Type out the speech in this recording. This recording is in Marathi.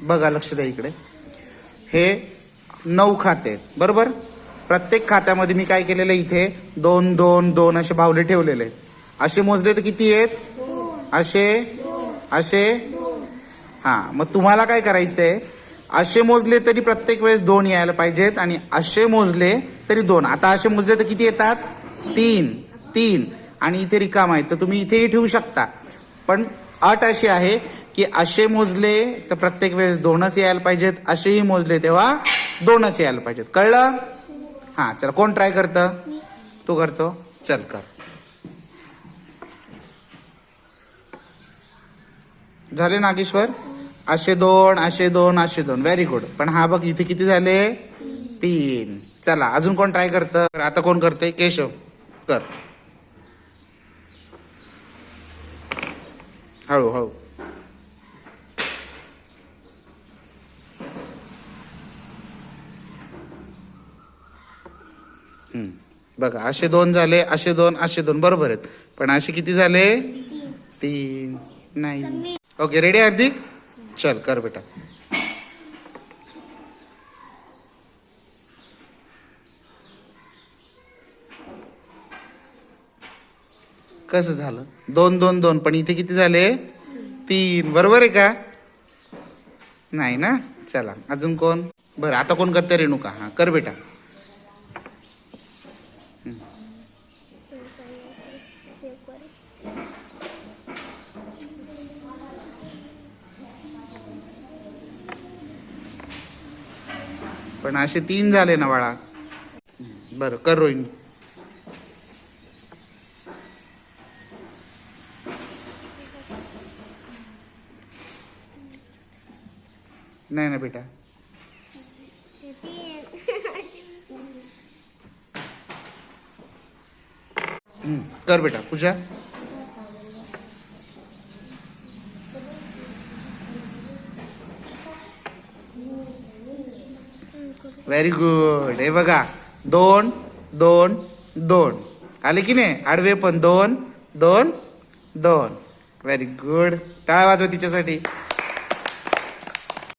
बघा लक्ष द्या इकडे. हे 9 खाते आहेत बरोबर. प्रत्येक खात्यामध्ये मी काय केलेलं आहे, इथे 2 2 2 असे बाहुले ठेवलेले आहेत. असे मोजले तर किती आहेत? असे असे. हा, मग तुम्हाला काय करायचंय, असे मोजले तरी प्रत्येक वेळेस 2 यायला पाहिजेत आणि असे मोजले तरी 2. आता असे मोजले तर किती येतात? 3 3. आणि इथे रिकाम आहे तर तुम्ही इथेही ठेवू शकता. पण अट अशी आहे की असे मोजले तर प्रत्येक वेळेस 2च यायला पाहिजेत, असेही मोजले तेव्हा 2च यायला पाहिजेत. कळलं? हा, चला कोण ट्राय करतं? तू करतो, चल कर. झाले नागेश्वर? असे 2 असे 2 असे 2. Very good. पण हा बघ इथे किती झाले? 3. चला अजून कोण ट्राय करतं? आता कोण करते? केशव कर. हळू हळू. बघा असे 2 झाले, असे 2 असे 2 बरोबर आहेत. पण असे किती झाले? 3. नाही. ओके, रेडी हार्दिक? चल कर बेटा. कसं झालं? 2 2 2. पण इथे किती झाले? 3. बरोबर आहे का? नाही ना. चला अजून कोण? बरं आता कोण करते? रेणुका. हा कर बेटा. पण असे 3 झाले ना बाळा. बरं कर रोहिणी. नाही ना बेटा. कर बेटा पूजा. Very good. हे बघा 2 2 2 आले की नाही? आडवे पण 2 2 2. Very good. टाळ्या वाजवा तिच्यासाठी.